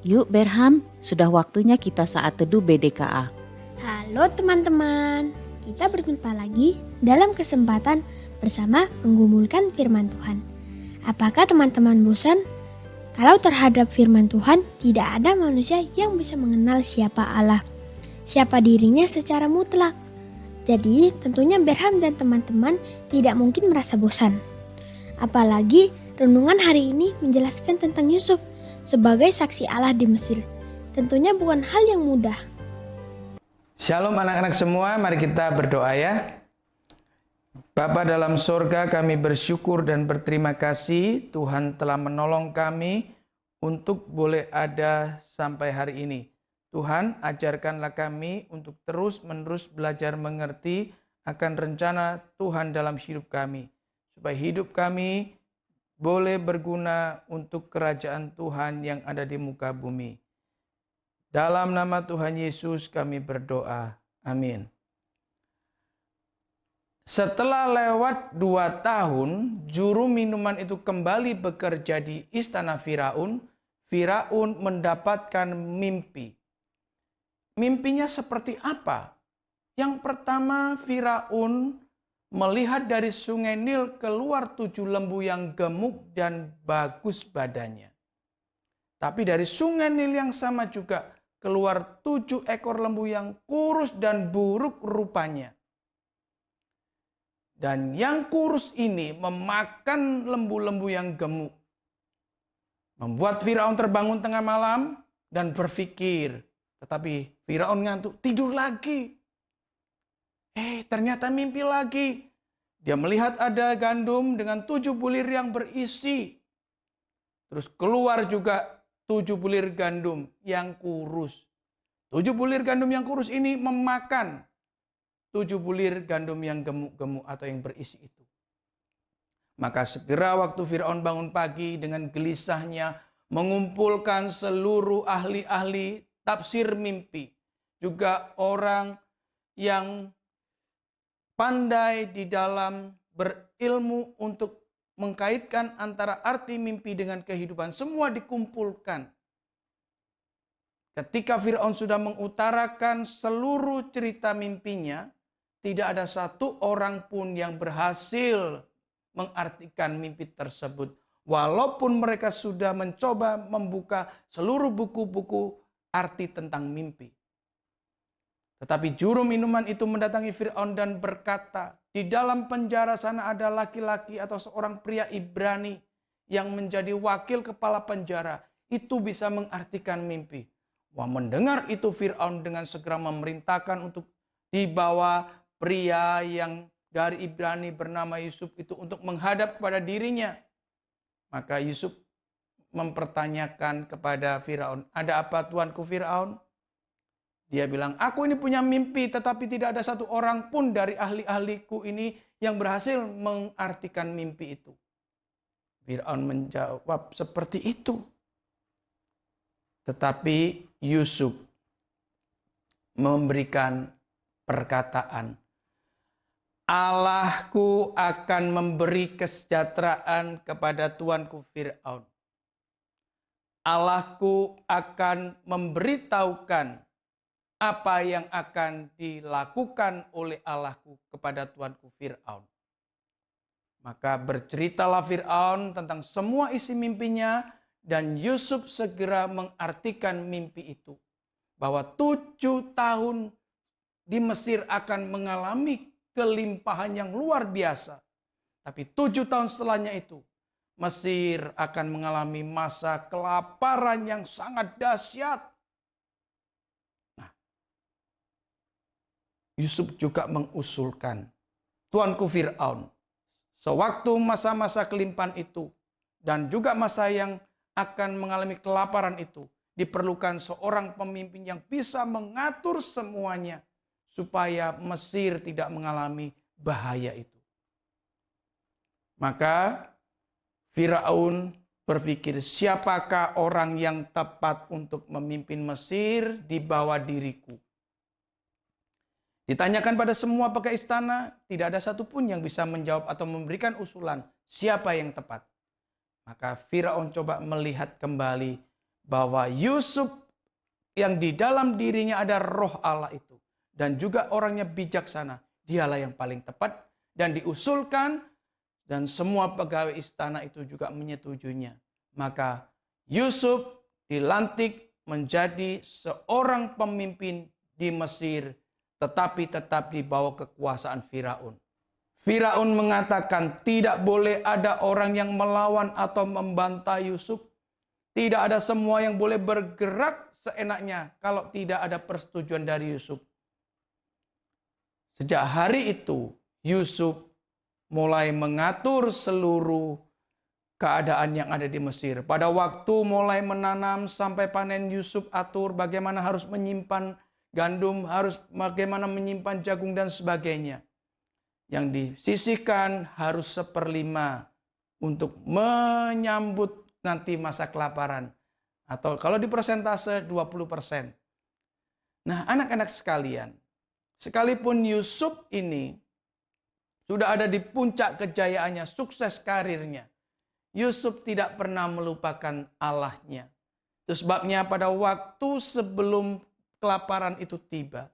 Yuk Berham, sudah waktunya kita saat teduh BDKA. Halo teman-teman, kita berjumpa lagi dalam kesempatan bersama menggumulkan firman Tuhan. Apakah teman-teman bosan? Kalau terhadap firman Tuhan, tidak ada manusia yang bisa mengenal siapa Allah, siapa dirinya secara mutlak. Jadi tentunya Berham dan teman-teman tidak mungkin merasa bosan. Apalagi renungan hari ini menjelaskan tentang Yusuf sebagai saksi Allah di Mesir. Tentunya bukan hal yang mudah. Shalom anak-anak semua, mari kita berdoa ya. Bapa dalam surga, kami bersyukur dan berterima kasih Tuhan telah menolong kami untuk boleh ada sampai hari ini. Tuhan, ajarkanlah kami untuk terus-menerus belajar mengerti akan rencana Tuhan dalam hidup kami. Supaya hidup kami boleh berguna untuk kerajaan Tuhan yang ada di muka bumi. Dalam nama Tuhan Yesus kami berdoa. Amin. Setelah lewat 2 tahun, juru minuman itu kembali bekerja di istana Firaun. Firaun mendapatkan mimpi. Mimpinya seperti apa? Yang pertama, Firaun melihat dari sungai Nil keluar 7 lembu yang gemuk dan bagus badannya. Tapi dari sungai Nil yang sama juga keluar 7 ekor lembu yang kurus dan buruk rupanya. Dan yang kurus ini memakan lembu-lembu yang gemuk. Membuat Firaun terbangun tengah malam dan berpikir. Tetapi Firaun ngantuk, tidur lagi. Ternyata mimpi lagi. Dia melihat ada gandum dengan 7 bulir yang berisi. Terus keluar juga 7 bulir gandum yang kurus. 7 bulir gandum yang kurus ini memakan 7 bulir gandum yang gemuk-gemuk atau yang berisi itu. Maka segera waktu Firaun bangun pagi dengan gelisahnya mengumpulkan seluruh ahli-ahli tafsir mimpi. Juga orang yang pandai di dalam berilmu untuk mengkaitkan antara arti mimpi dengan kehidupan. Semua dikumpulkan. Ketika Firaun sudah mengutarakan seluruh cerita mimpinya, tidak ada satu orang pun yang berhasil mengartikan mimpi tersebut. Walaupun mereka sudah mencoba membuka seluruh buku-buku arti tentang mimpi. Tetapi juru minuman itu mendatangi Firaun dan berkata, di dalam penjara sana ada laki-laki atau seorang pria Ibrani yang menjadi wakil kepala penjara. Itu bisa mengartikan mimpi. Wah, mendengar itu Firaun dengan segera memerintahkan untuk dibawa pria yang dari Ibrani bernama Yusuf itu untuk menghadap kepada dirinya. Maka Yusuf mempertanyakan kepada Firaun, ada apa tuanku Firaun? Dia bilang, aku ini punya mimpi tetapi tidak ada satu orang pun dari ahli-ahliku ini yang berhasil mengartikan mimpi itu. Firaun menjawab seperti itu. Tetapi Yusuf memberikan perkataan, Allahku akan memberi kesejahteraan kepada tuanku Firaun. Allahku akan memberitahukan apa yang akan dilakukan oleh Allahku kepada tuanku Firaun. Maka berceritalah Firaun tentang semua isi mimpinya dan Yusuf segera mengartikan mimpi itu. Bahwa 7 tahun di Mesir akan mengalami kelimpahan yang luar biasa. Tapi 7 tahun setelahnya itu Mesir akan mengalami masa kelaparan yang sangat dahsyat. Yusuf juga mengusulkan, tuanku Firaun, sewaktu masa-masa kelimpahan itu dan juga masa yang akan mengalami kelaparan itu, diperlukan seorang pemimpin yang bisa mengatur semuanya supaya Mesir tidak mengalami bahaya itu. Maka Firaun berpikir, siapakah orang yang tepat untuk memimpin Mesir di bawah diriku? Ditanyakan pada semua pegawai istana, tidak ada satupun yang bisa menjawab atau memberikan usulan siapa yang tepat. Maka Firaun coba melihat kembali bahwa Yusuf yang di dalam dirinya ada roh Allah itu dan juga orangnya bijaksana, dialah yang paling tepat dan diusulkan dan semua pegawai istana itu juga menyetujuinya. Maka Yusuf dilantik menjadi seorang pemimpin di Mesir, tetapi tetap di bawah kekuasaan Firaun. Firaun mengatakan tidak boleh ada orang yang melawan atau membantai Yusuf. Tidak ada semua yang boleh bergerak seenaknya kalau tidak ada persetujuan dari Yusuf. Sejak hari itu, Yusuf mulai mengatur seluruh keadaan yang ada di Mesir. Pada waktu mulai menanam sampai panen, Yusuf atur bagaimana harus menyimpan gandum, harus bagaimana menyimpan jagung dan sebagainya. Yang disisihkan harus 1/5 untuk menyambut nanti masa kelaparan. Atau kalau di persentase 20%. Nah, anak-anak sekalian, sekalipun Yusuf ini sudah ada di puncak kejayaannya, sukses karirnya, Yusuf tidak pernah melupakan Allahnya. Itu sebabnya pada waktu sebelum kelaparan itu tiba,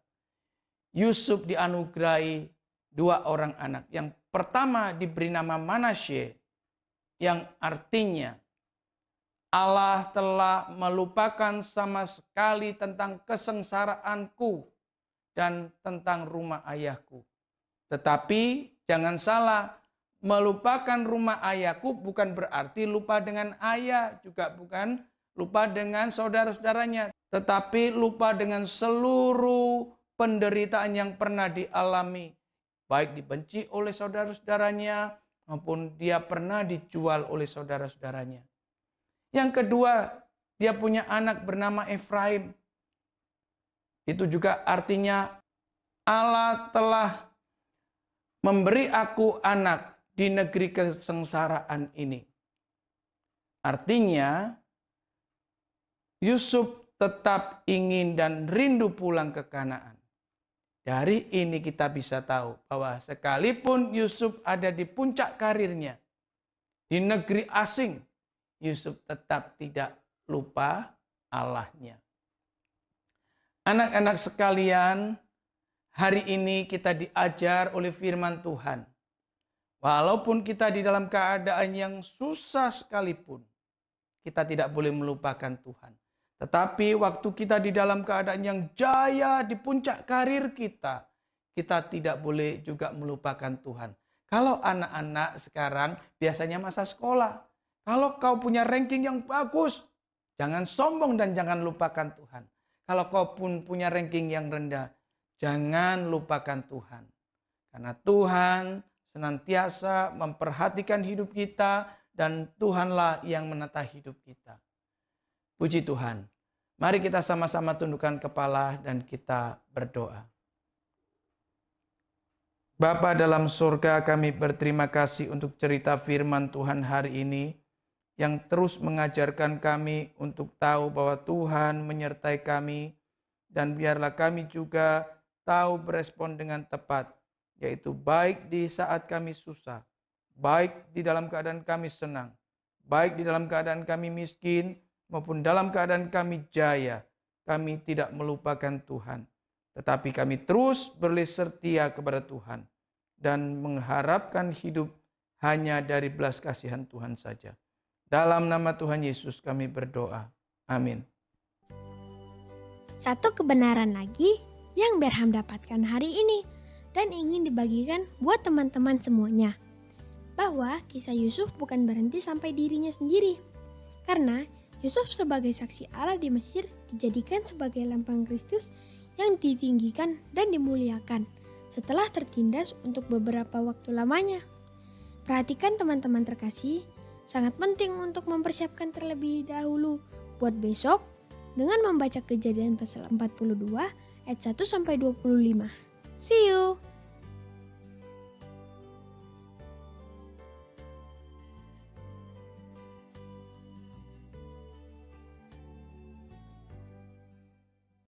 Yusuf dianugerahi 2 orang anak. Yang pertama diberi nama Manasye, yang artinya Allah telah melupakan sama sekali tentang kesengsaraanku dan tentang rumah ayahku. Tetapi jangan salah, melupakan rumah ayahku bukan berarti lupa dengan ayah, juga bukan lupa dengan saudara-saudaranya, tetapi lupa dengan seluruh penderitaan yang pernah dialami, baik dibenci oleh saudara-saudaranya maupun dia pernah dijual oleh saudara-saudaranya. Yang kedua, dia punya anak bernama Efraim. Itu juga artinya Allah telah memberi aku anak di negeri kesengsaraan ini. Artinya Yusuf tetap ingin dan rindu pulang ke Kanaan. Dari ini kita bisa tahu bahwa sekalipun Yusuf ada di puncak karirnya, di negeri asing, Yusuf tetap tidak lupa Allahnya. Anak-anak sekalian, hari ini kita diajar oleh firman Tuhan. Walaupun kita di dalam keadaan yang susah sekalipun, kita tidak boleh melupakan Tuhan. Tetapi waktu kita di dalam keadaan yang jaya di puncak karir kita, kita tidak boleh juga melupakan Tuhan. Kalau anak-anak sekarang biasanya masa sekolah, kalau kau punya ranking yang bagus, jangan sombong dan jangan lupakan Tuhan. Kalau kau pun punya ranking yang rendah, jangan lupakan Tuhan. Karena Tuhan senantiasa memperhatikan hidup kita dan Tuhanlah yang menata hidup kita. Puji Tuhan. Mari kita sama-sama tundukkan kepala dan kita berdoa. Bapa dalam surga, kami berterima kasih untuk cerita firman Tuhan hari ini yang terus mengajarkan kami untuk tahu bahwa Tuhan menyertai kami dan biarlah kami juga tahu berespon dengan tepat, yaitu baik di saat kami susah, baik di dalam keadaan kami senang, baik di dalam keadaan kami miskin, maupun dalam keadaan kami jaya, kami tidak melupakan Tuhan. Tetapi kami terus setia kepada Tuhan dan mengharapkan hidup hanya dari belas kasihan Tuhan saja. Dalam nama Tuhan Yesus kami berdoa. Amin. Satu kebenaran lagi yang Berham dapatkan hari ini dan ingin dibagikan buat teman-teman semuanya. Bahwa kisah Yusuf bukan berhenti sampai dirinya sendiri. Karena Yusuf sebagai saksi Allah di Mesir dijadikan sebagai lambang Kristus yang ditinggikan dan dimuliakan setelah tertindas untuk beberapa waktu lamanya. Perhatikan teman-teman terkasih, sangat penting untuk mempersiapkan terlebih dahulu buat besok dengan membaca Kejadian pasal 42 ayat 1-25. See you!